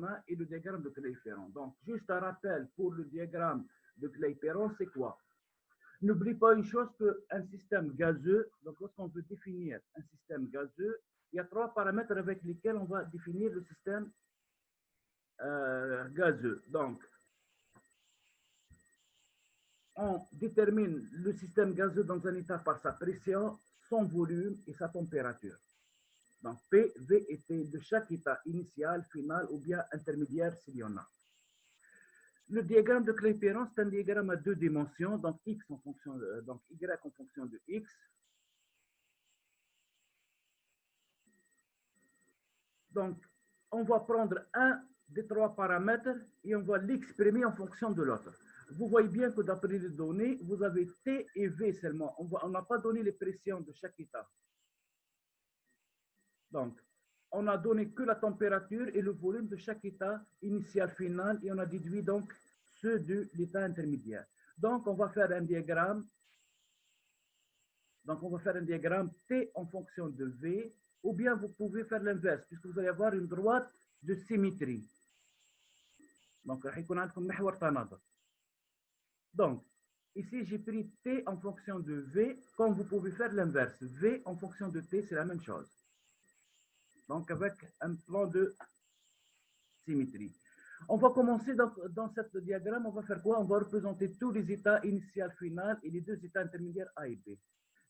chemin et le diagramme de Clapeyron. Donc, juste un rappel pour le diagramme de Clapeyron, c'est quoi? N'oublie pas une chose, qu'un système gazeux, donc lorsqu'on veut définir un système gazeux, il y a trois paramètres avec lesquels on va définir le système gazeux. Donc, on détermine le système gazeux dans un état par sa pression, son volume et sa température. Donc, P, V et T de chaque état initial, final ou bien intermédiaire s'il y en a. Le diagramme de Clapeyron, c'est un diagramme à deux dimensions, donc X en fonction donc Y en fonction de X. Donc, on va prendre un des trois paramètres et on va l'exprimer en fonction de l'autre. Vous voyez bien que d'après les données, vous avez T et V seulement. On n'a pas donné les pressions de chaque état. Donc, on a donné que la température et le volume de chaque état initial final et on a déduit donc ceux de l'état intermédiaire. Donc, on va faire un diagramme. Donc, on va faire un diagramme T en fonction de V, ou bien vous pouvez faire l'inverse, puisque vous allez avoir une droite de symétrie. Donc, ici, j'ai pris T en fonction de V, comme vous pouvez faire l'inverse. V en fonction de T, c'est la même chose. Donc, avec un plan de symétrie. On va commencer dans ce diagramme, on va faire quoi? On va représenter tous les états initial, final et les deux états intermédiaires A et B.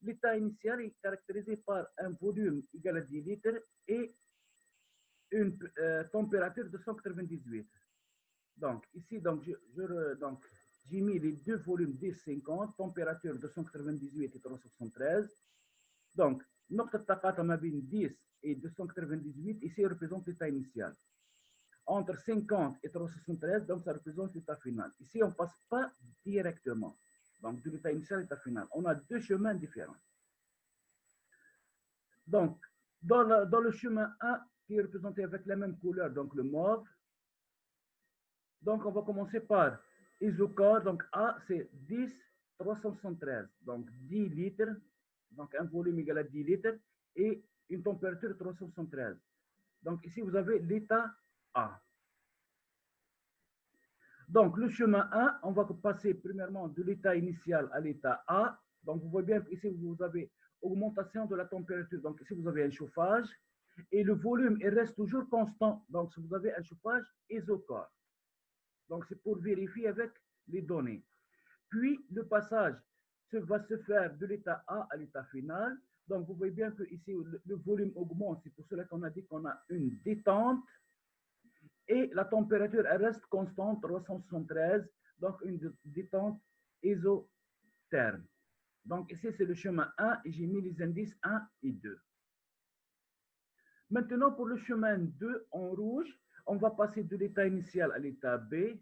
L'état initial est caractérisé par un volume égal à 10 litres et une température de 198. Donc, ici, j'ai mis les deux volumes 10-50, température de 198 et 373. Donc, notre taqat ma bin 10 et 298, ici représente l'état initial. Entre 50 et 373, donc ça représente l'état final. Ici, on ne passe pas directement. Donc, de l'état initial à l'état final. On a deux chemins différents. Donc, dans le chemin 1, qui est représenté avec la même couleur, donc le mauve, donc on va commencer par isocore, donc A, c'est 10, 373, donc 10 litres, donc un volume égal à 10 litres, et une température de 373. Donc ici, vous avez l'état A. Donc, le chemin 1, on va passer premièrement de l'état initial à l'état A. Donc, vous voyez bien qu'ici, vous avez augmentation de la température. Donc, ici, vous avez un chauffage et le volume, il reste toujours constant. Donc, si vous avez un chauffage isocore. Donc, c'est pour vérifier avec les données. Puis, le passage va se faire de l'état A à l'état final. Donc, vous voyez bien que ici, le volume augmente. C'est pour cela qu'on a dit qu'on a une détente. Et la température elle reste constante, 373, donc une détente isotherme. Donc ici, c'est le chemin 1 et j'ai mis les indices 1 et 2. Maintenant, pour le chemin 2 en rouge, on va passer de l'état initial à l'état B.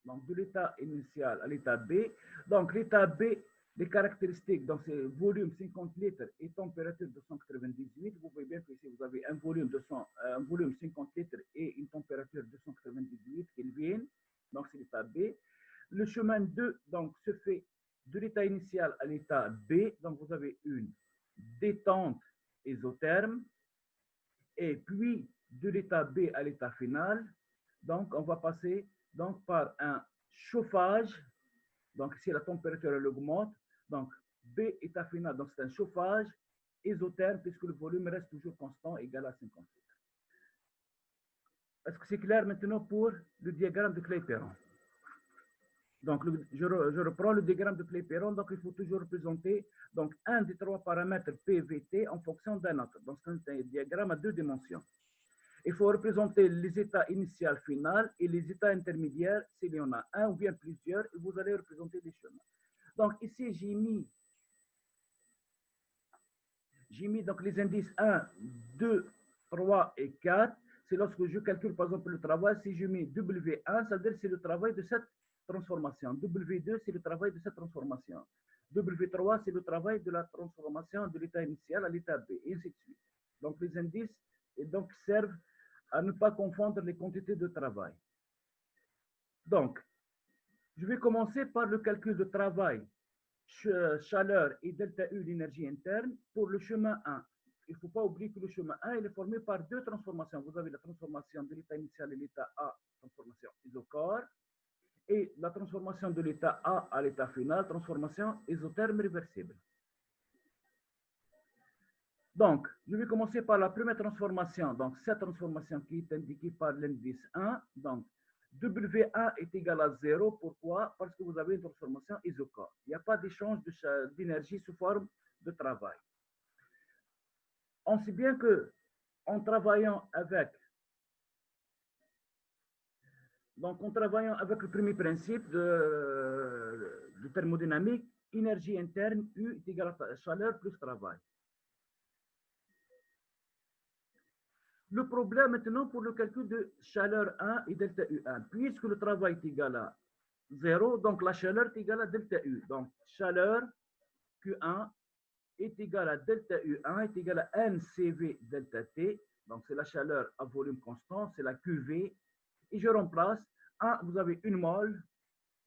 Donc, de l'état initial à l'état B. Donc, l'état B, les caractéristiques, donc c'est volume 50 litres et température de 198. Vous voyez bien que ici, vous avez un volume 50 litres et une température de 198 Kelvin. Donc, c'est l'état B. Le chemin 2, donc, se fait de l'état initial à l'état B. Donc, vous avez une détente isotherme. Et puis, de l'état B à l'état final, donc, on va passer donc, par un chauffage. Donc, ici, la température, elle augmente. Donc, B état final, donc c'est un chauffage isotherme puisque le volume reste toujours constant, égal à 50 litres. Est-ce que c'est clair maintenant pour le diagramme de Clapeyron? Donc, je reprends le diagramme de Clapeyron. Donc, il faut toujours représenter donc, un des trois paramètres PVT en fonction d'un autre. Donc, c'est un diagramme à deux dimensions. Il faut représenter les états initial, final et les états intermédiaires, s'il y en a un ou bien plusieurs, et vous allez représenter des chemins. Donc ici, j'ai mis donc les indices 1, 2, 3 et 4. C'est lorsque je calcule par exemple le travail, si je mets W1, ça veut dire que c'est le travail de cette transformation. W2, c'est le travail de cette transformation. W3, c'est le travail de la transformation de l'état initial à l'état B, et ainsi de suite. Donc les indices donc, servent à ne pas confondre les quantités de travail. Donc, je vais commencer par le calcul de travail, chaleur et delta U, l'énergie interne, pour le chemin 1. il ne faut pas oublier que le chemin 1 il est formé par deux transformations. Vous avez la transformation de l'état initial et l'état A, transformation isochore, et la transformation de l'état A à l'état final, transformation isotherme réversible. Donc, je vais commencer par la première transformation. Donc, cette transformation qui est indiquée par l'indice 1. Donc, W1 est égal à 0. Pourquoi? Parce que vous avez une transformation isochore. Il n'y a pas d'échange d'énergie sous forme de travail. On sait bien que en travaillant avec le premier principe de thermodynamique, énergie interne U est égale à chaleur plus travail. Le problème maintenant pour le calcul de chaleur 1 et delta U1, puisque le travail est égal à 0, donc la chaleur est égale à delta U. Donc chaleur Q1 est égal à delta U1 est égal à NCV delta T. Donc c'est la chaleur à volume constant, c'est la QV. Et je remplace 1, vous avez une mole,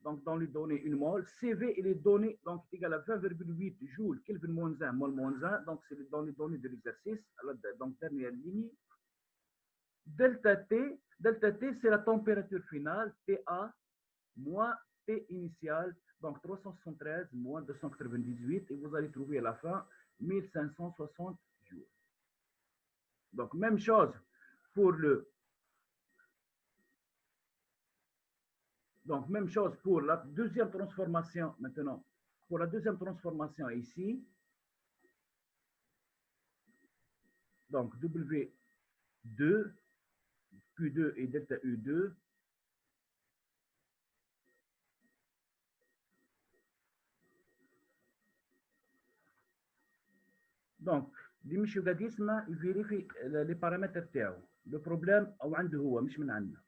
donc dans les données une mole. CV, il est donné, donc est égal à 20,8 joules, Kelvin moins 1, mol moins 1. Donc c'est dans les données de l'exercice, donc dernière ligne. Delta T, c'est la température finale, TA, moins T initial, donc 373 moins 298, et vous allez trouver à la fin 1560 jours. Donc, même chose pour même chose pour la deuxième transformation maintenant. Pour la deuxième transformation ici, donc W2, Q2 et delta U2, donc اللي قديسما يفيريفي les paramètres تاعو. Le problème او عنده هو مش من عندنا.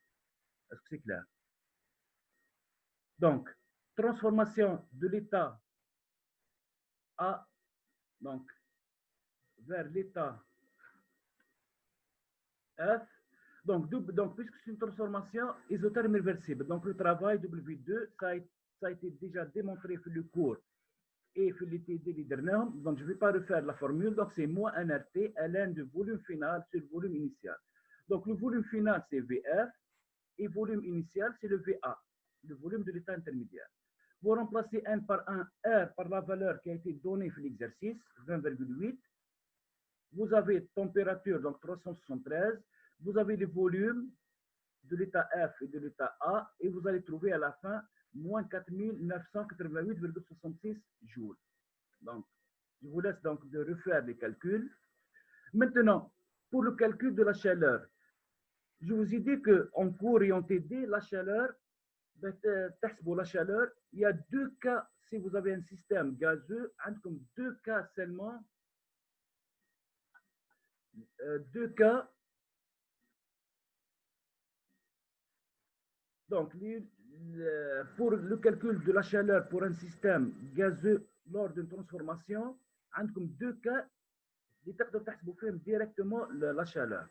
Est-ce que c'est clair? Donc, transformation de l'état A, donc vers l'état F. Donc, puisque c'est une transformation isotherme réversible, donc le travail W2, ça a été déjà démontré sur le cours et sur l'étude d'Hydernum. Donc, je ne vais pas refaire la formule. Donc, c'est moins NRT, ln de volume final sur le volume initial. Donc, le volume final, c'est VF et volume initial, c'est le VA, le volume de l'état intermédiaire. Vous remplacez N par 1, R par la valeur qui a été donnée sur l'exercice, 20,8. Vous avez température, donc 373. Vous avez le volume de l'état F et de l'état A, et vous allez trouver à la fin moins 4988,66 joules. Donc, je vous laisse donc de refaire les calculs. Maintenant, pour le calcul de la chaleur, je vous ai dit qu'en cours et en TD, la chaleur, la chaleur, il y a deux cas, si vous avez un système gazeux, comme deux cas seulement, deux cas. Donc, pour le calcul de la chaleur pour un système gazeux lors d'une transformation, comme deux cas, les تقدروا تحسبوا فيهم directement la chaleur.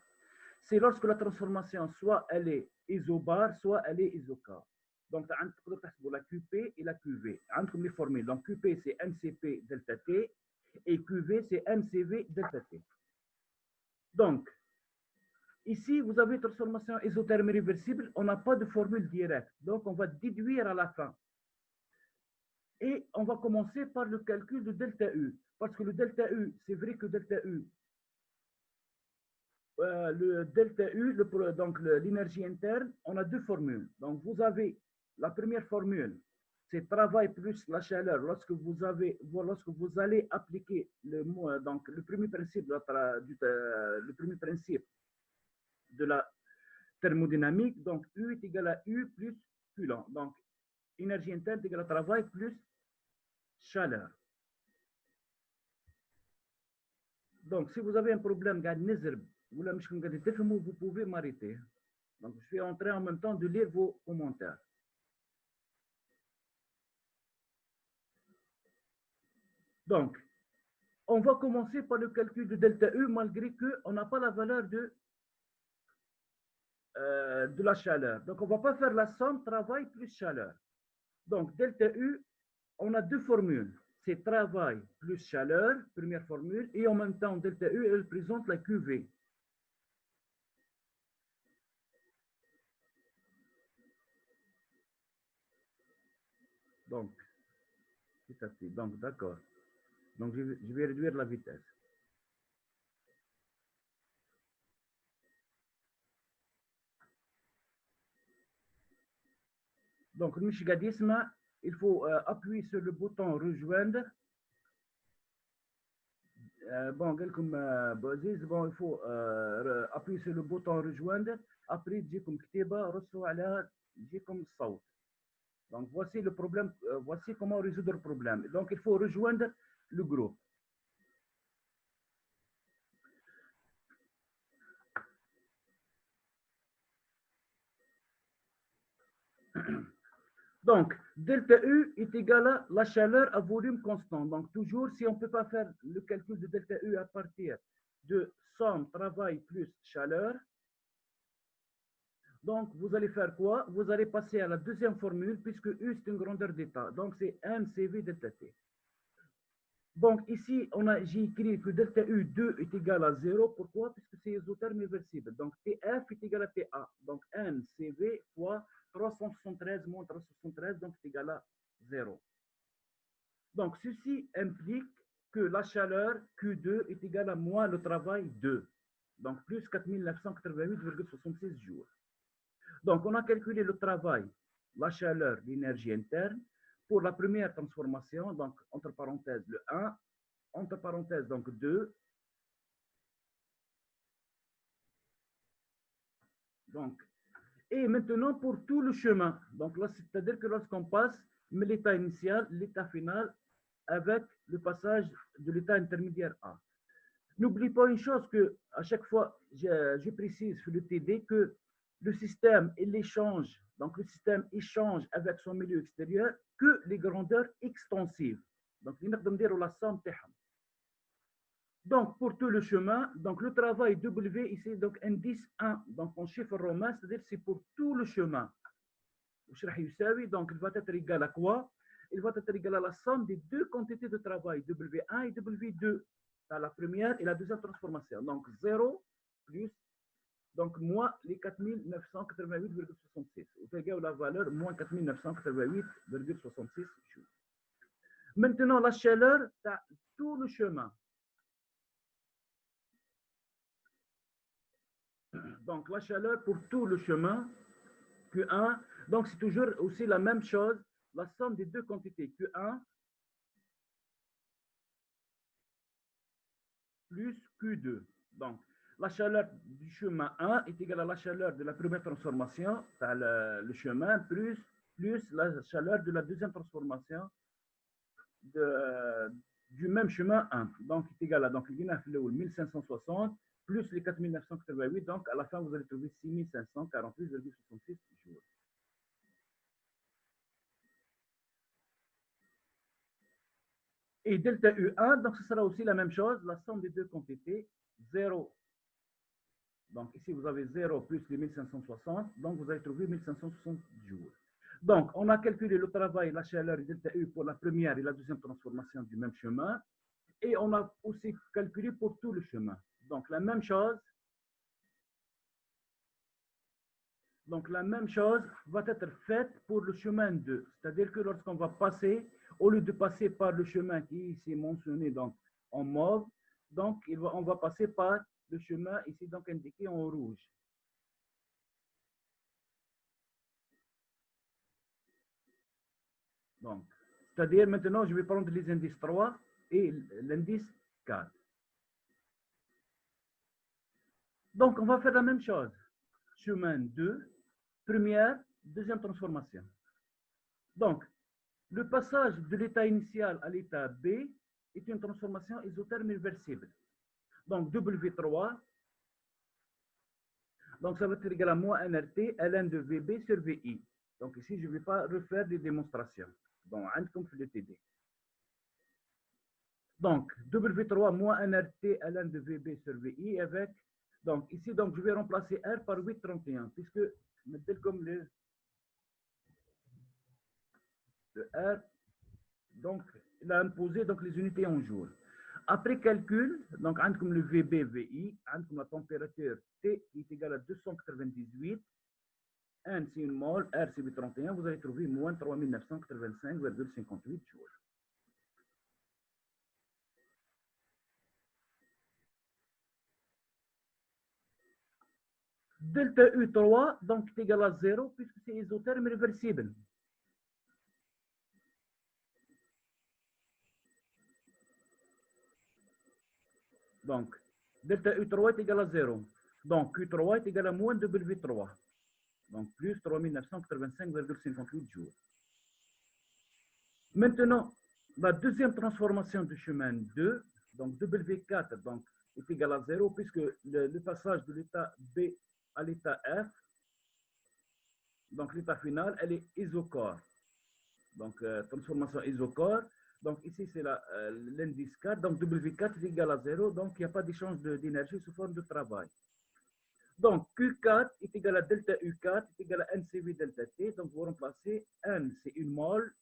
C'est lorsque la transformation, soit elle est isobare, soit elle est isochore. Donc, تقدروا تحسبوا la QP et la QV. عندكم les formules. Donc, QP, c'est MCP delta T, et QV, c'est MCV delta T. Donc, ici, vous avez transformation isotherme réversible, on n'a pas de formule directe. Donc, on va déduire à la fin. Et on va commencer par le calcul de delta U. Parce que le delta U, c'est vrai que delta U, le delta U, donc l'énergie interne, on a deux formules. Donc, vous avez la première formule, c'est travail plus la chaleur. Lorsque vous allez appliquer donc, le premier principe de la thermodynamique, donc U est égal à U plus Coulomb. Donc, énergie interne est égale à travail plus chaleur. Donc, si vous avez un problème, vous pouvez m'arrêter. Donc, je suis en train en même temps de lire vos commentaires. Donc, on va commencer par le calcul de delta U, malgré qu'on n'a pas la valeur de la chaleur. Donc, on ne va pas faire la somme travail plus chaleur. Donc, delta U, on a deux formules. c'est travail plus chaleur, première formule, et en même temps, delta U, elle présente la QV. Donc, petit à petit. Donc, d'accord. Donc, je vais réduire la vitesse. Donc, il faut appuyer sur le bouton rejoindre. Bon, il faut appuyer sur le bouton rejoindre. Après, تجيكم كتابة رصوا على يجيكم الصوت. Donc, voici le problème, voici comment résoudre le problème. Donc, il faut rejoindre le groupe. Donc, delta U est égal à la chaleur à volume constant. Donc, toujours, si on ne peut pas faire le calcul de delta U à partir de somme travail plus chaleur, donc vous allez faire quoi? Vous allez passer à la deuxième formule, puisque U, c'est une grandeur d'état. Donc, c'est mCV delta T. Donc, ici, j'ai écrit que delta U2 est égal à 0. Pourquoi? Puisque c'est isotherme réversible. Donc, TF est égal à TA. Donc, mCV fois 373 moins 373, donc c'est égal à 0. Donc, ceci implique que la chaleur Q2 est égale à moins le travail 2. Donc, plus 4988,66 jours. Donc, on a calculé le travail, la chaleur, l'énergie interne, pour la première transformation, donc entre parenthèses le 1, entre parenthèses donc 2. Donc, et maintenant pour tout le chemin. Donc là, c'est-à-dire que lorsqu'on passe de l'état initial, l'état final, avec le passage de l'état intermédiaire A. N'oublie pas une chose que à chaque fois, je précise sur le TD que le système, il échange, donc le système échange avec son milieu extérieur que les grandeurs extensives. Donc, il faut dire la somme. Donc, pour tout le chemin, donc le travail W ici, donc indice 1, donc en chiffre romain, c'est-à-dire c'est pour tout le chemin. Donc, il va être égal à quoi? Il va être égal à la somme des deux quantités de travail, W1 et W2, dans la première et la deuxième transformation. Donc, 0 plus, donc moins les 4988,66. Vous avez la valeur moins 4988,66 joules. Maintenant, la chaleur, tout le chemin. Donc, la chaleur pour tout le chemin, Q1. Donc, c'est toujours aussi la même chose, la somme des deux quantités, Q1 plus Q2. Donc, la chaleur du chemin 1 est égale à la chaleur de la première transformation, le chemin, plus la chaleur de la deuxième transformation du même chemin 1. Donc, c'est égal à donc, 1560 plus les 4988. Donc, à la fin, vous allez trouver 6548,66 jours. Et delta U1, donc ce sera aussi la même chose, la somme des deux quantités, 0. Donc ici, vous avez 0 plus les 1560, donc vous allez trouver 1560 jours. Donc, on a calculé le travail, la chaleur et delta U pour la première et la deuxième transformation du même chemin. Et on a aussi calculé pour tout le chemin. Donc, la même chose. Donc, la même chose va être faite pour le chemin 2. C'est-à-dire que lorsqu'on va passer, au lieu de passer par le chemin qui est ici mentionné donc, en mauve, donc on va passer par le chemin ici donc indiqué en rouge. Donc, c'est-à-dire maintenant, je vais prendre les indices 3 et l'indice 4. Donc, on va faire la même chose. Chemin 2, première, deuxième transformation. Donc, le passage de l'état initial à l'état B est une transformation isotherme réversible. Donc, W3, donc ça va être égal à moins NRT, ln de VB sur VI. Donc, ici, je ne vais pas refaire des démonstrations. Donc, comme le TD. Donc, W3 moins NRT, ln de VB sur VI avec, donc ici, donc, je vais remplacer R par 831, puisque, comme le R, donc, il a imposé donc les unités en jours. Après calcul, donc comme le VB, VI, comme la température T qui est égale à 298, N c'est une mole, R c'est 831, vous allez trouver moins 3985,58 jours. Delta U3, donc est égal à 0 puisque c'est isotherme réversible. Donc, delta U3 est égal à 0. Donc, Q3 est égal à moins W3. Donc, plus 3985,58 jours. Maintenant, la deuxième transformation du chemin 2, donc W4 donc, est égal à 0 puisque le passage de l'état B à l'état F, donc l'état final, elle est isocore. Donc, transformation isocore. Donc, ici, c'est l'indice 4. Donc, W4 est égal à 0. Donc, il n'y a pas d'échange d'énergie sous forme de travail. Donc, Q4 est égal à delta U4 est égal à NCV delta T. Donc, vous remplacez N, c'est une mole.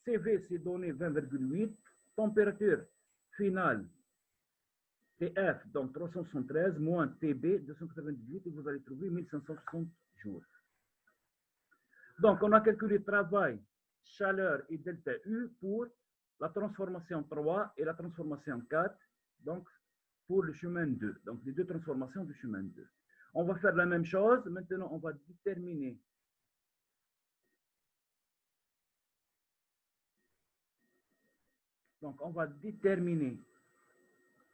CV, c'est donné 20,8. Température finale, TF, donc 373, moins TB, 298, et vous allez trouver 1560 jours. Donc, on a calculé travail, chaleur et delta U pour la transformation 3 et la transformation 4, donc pour le chemin 2. Donc, les deux transformations du chemin 2. On va faire la même chose. Maintenant, on va déterminer donc, on va déterminer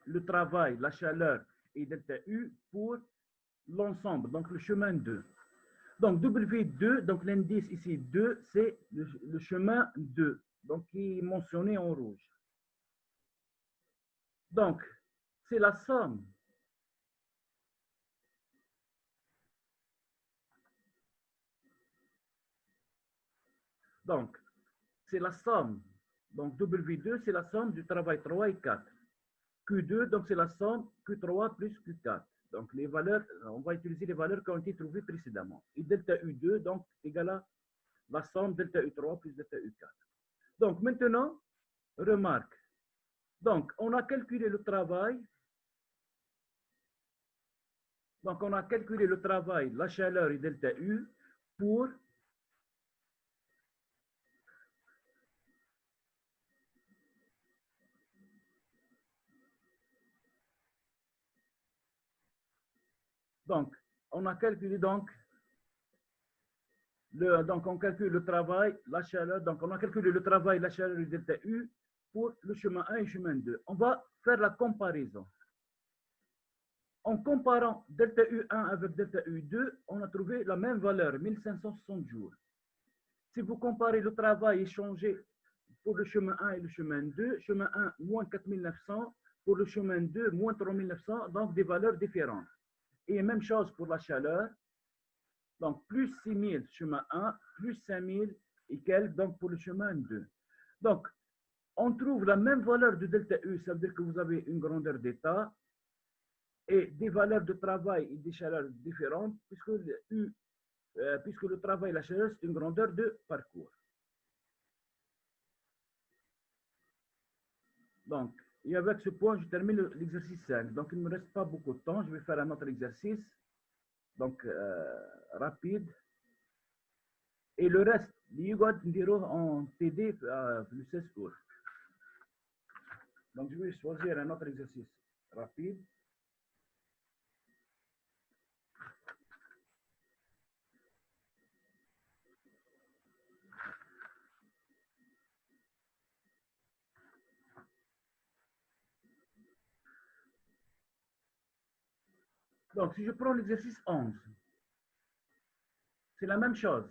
le travail, la chaleur et delta U pour l'ensemble, donc le chemin 2. Donc, W2, donc l'indice ici 2, c'est le chemin 2, donc qui est mentionné en rouge. Donc, c'est la somme donc, c'est la somme. Donc, W2, c'est la somme du travail 3 et 4. Q2, donc c'est la somme Q3 plus Q4. Donc, les valeurs, on va utiliser les valeurs qui ont été trouvées précédemment. Et delta U2, donc, égale à la somme delta U3 plus delta U4. Donc, maintenant, remarque. Donc, on a calculé le travail. Donc, on a calculé le travail, la chaleur et delta U pour donc, on a calculé donc on calcule le travail, la chaleur. Donc, on a calculé le travail, la chaleur et delta U pour le chemin 1 et le chemin 2. On va faire la comparaison. En comparant delta U1 avec delta U2, on a trouvé la même valeur, 1560 jours. Si vous comparez le travail échangé pour le chemin 1 et le chemin 2, chemin 1, moins 4900, pour le chemin 2, moins 3900, donc des valeurs différentes. Et même chose pour la chaleur, donc plus 6000 chemin 1, plus 5000 et quelques donc pour le chemin 2. Donc, on trouve la même valeur de delta U, ça veut dire que vous avez une grandeur d'état et des valeurs de travail et des chaleurs différentes, puisque le travail et la chaleur, c'est une grandeur de parcours. Donc, et avec ce point, je termine l'exercice 5. Donc, il ne me reste pas beaucoup de temps. Je vais faire un autre exercice. Donc, rapide. Et le reste, l'IUGOD en TD le 16 août. Donc, je vais choisir un autre exercice rapide. Donc, si je prends l'exercice 11, c'est la même chose.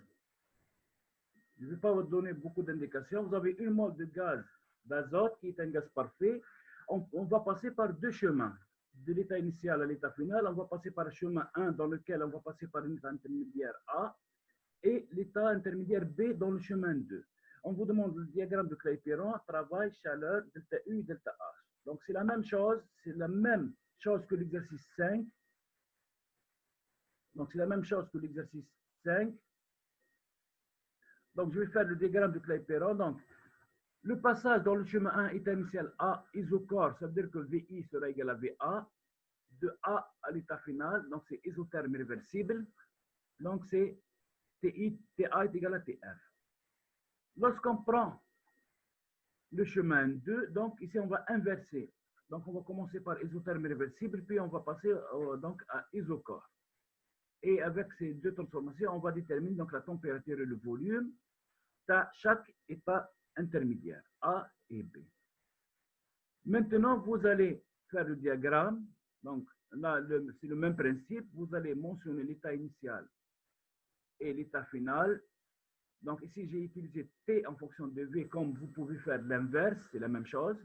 Je ne vais pas vous donner beaucoup d'indications. Vous avez une mole de gaz d'azote qui est un gaz parfait. On va passer par deux chemins. De l'état initial à l'état final, on va passer par le chemin 1 dans lequel on va passer par l'état intermédiaire A et l'état intermédiaire B dans le chemin 2. On vous demande le diagramme de Clapeyron, travail, chaleur, delta U et delta H. Donc c'est la même chose, que l'exercice 5. Donc c'est la même chose que l'exercice 5. Donc je vais faire le diagramme de Clapeyron. Donc Le passage dans le chemin 1 état initial A isochore, ça veut dire que VI sera égal à VA, de A à l'état final, donc c'est isotherme réversible, donc c'est TI, TA est égal à TF. Lorsqu'on prend le chemin 2, donc ici on va inverser. Donc on va commencer par isotherme réversible, puis on va passer donc à isochore. Et avec ces deux transformations, on va déterminer donc la température et le volume à chaque état intermédiaire, A et B. Maintenant, vous allez faire le diagramme. Donc là, c'est le même principe. Vous allez mentionner l'état initial et l'état final. Donc ici, j'ai utilisé T en fonction de V, comme vous pouvez faire l'inverse, c'est la même chose.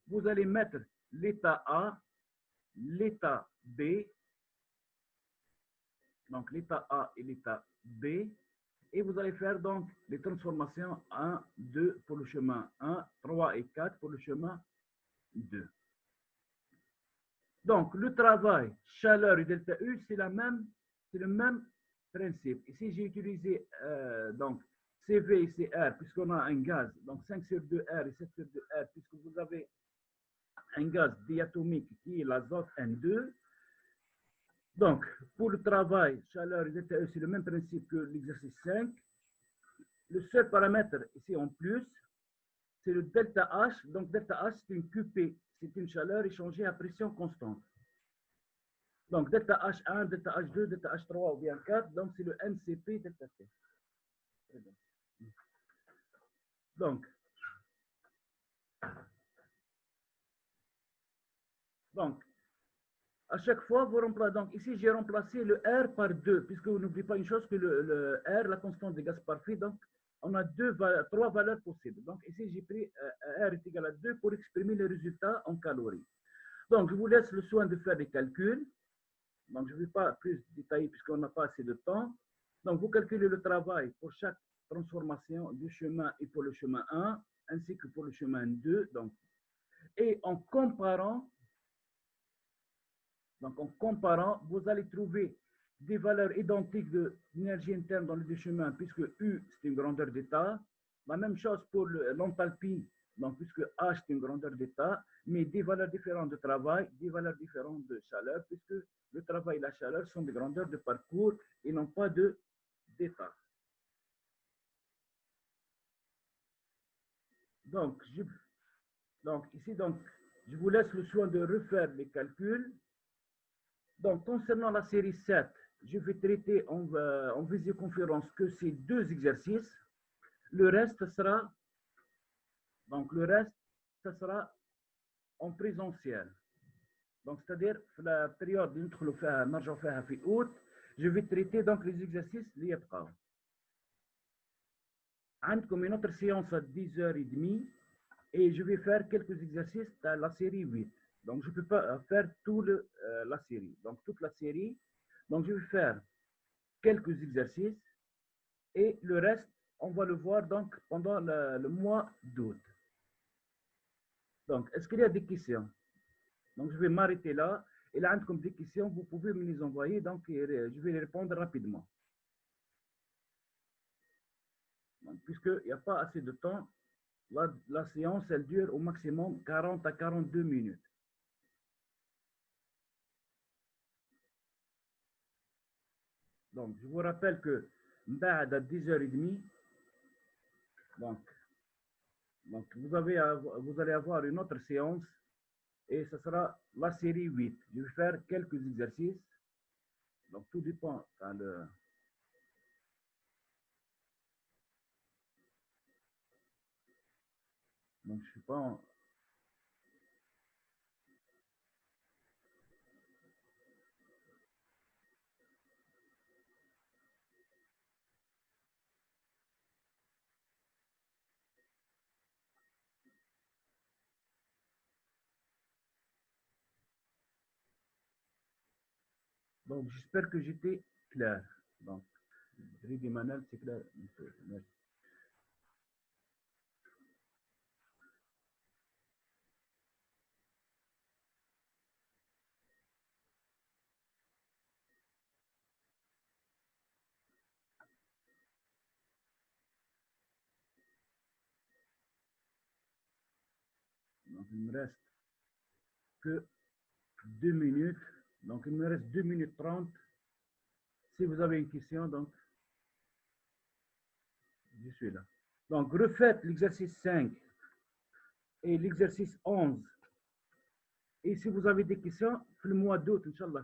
Vous allez mettre l'état A, l'état B, donc l'état A et l'état B, et vous allez faire donc les transformations 1, 2 pour le chemin 1, 3 et 4 pour le chemin 2. Donc, le travail, chaleur et delta U, c'est le même principe. Ici, j'ai utilisé donc CV et CR, puisqu'on a un gaz, donc 5 sur 2R et 7 sur 2R, puisque vous avez un gaz diatomique qui est l'azote N2. Donc, pour le travail, chaleur et delta U, c'est le même principe que l'exercice 5. Le seul paramètre ici en plus, c'est le delta H. Donc, delta H, c'est une QP, c'est une chaleur échangée à pression constante. Donc, delta H1, delta H2, delta H3 ou bien 4, donc c'est le NCP delta T. Donc, à chaque fois, vous remplacez. Donc, ici, j'ai remplacé le R par 2, puisque vous n'oubliez pas une chose que le R, la constante des gaz parfaits, donc, on a trois valeurs possibles. Donc, ici, j'ai pris R est égal à 2 pour exprimer les résultats en calories. Donc, je vous laisse le soin de faire des calculs. Donc, je ne vais pas plus détailler puisqu'on n'a pas assez de temps. Donc, vous calculez le travail pour chaque transformation du chemin et pour le chemin 1, ainsi que pour le chemin 2. Donc, et en comparant, vous allez trouver des valeurs identiques d'énergie interne dans les deux chemins, puisque U, c'est une grandeur d'état. La même chose pour l'enthalpie, donc puisque H, c'est une grandeur d'état, mais des valeurs différentes de travail, des valeurs différentes de chaleur, puisque le travail et la chaleur sont des grandeurs de parcours et non pas d'état. Donc, ici, je vous laisse le soin de refaire les calculs. Donc, concernant la série 7, je vais traiter en visioconférence que ces deux exercices. Le reste sera, ça sera en présentiel. Donc, c'est-à-dire, la période entre le août, je vais traiter donc les exercices liés à عندكم une autre séance à 10h30 et je vais faire quelques exercices dans la série 8. Donc, je ne peux pas faire toute la série. Donc, toute la série. Donc, je vais faire quelques exercices et le reste, on va le voir donc pendant le mois d'août. Donc, est-ce qu'il y a des questions? Donc, je vais m'arrêter là. Et là, comme des questions, vous pouvez me les envoyer. Donc, je vais les répondre rapidement. Puisqu'il n'y a pas assez de temps, la séance, elle dure au maximum 40 à 42 minutes. Donc, je vous rappelle que à 10h30, donc vous allez avoir une autre séance et ce sera la série 8. Je vais faire quelques exercices. Donc, tout dépend. Donc, je ne suis pas en... Donc, j'espère que j'étais clair. Donc, Rudy Manel, c'est clair. Merci. il me reste que 2 minutes. Donc, il me reste 2 minutes 30. Si vous avez une question, donc, je suis là. Donc, refaites l'exercice 5 et l'exercice 11. Et si vous avez des questions, في الموis d'août, Inch'Allah,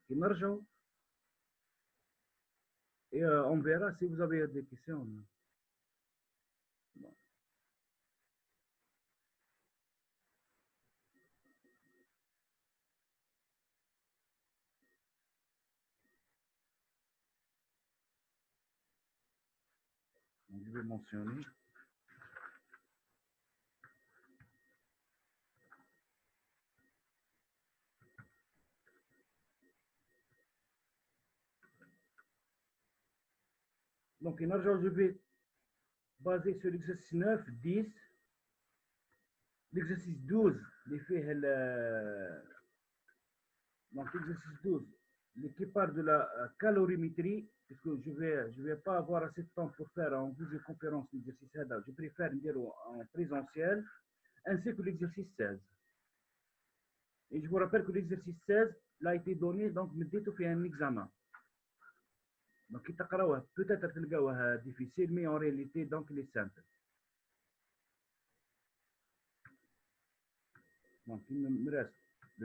في نرجعوا. Et on verra si vous avez des questions. Bon. Donc, je vais mentionner. Donc, je vais baser sur l'exercice 9, 10. L'exercice 12, l'effet, donc l'exercice 12, qui part de la calorimétrie, puisque je vais pas avoir assez de temps pour faire en visioconférence l'exercice, je préfère dire en présentiel, ainsi que l'exercice 16. Et je vous rappelle que l'exercice 16 l'a été donné, donc, مديته في un examen. Donc, peut-être تلقاوه difficile, mais en réalité, donc, il est simple. Donc, il me reste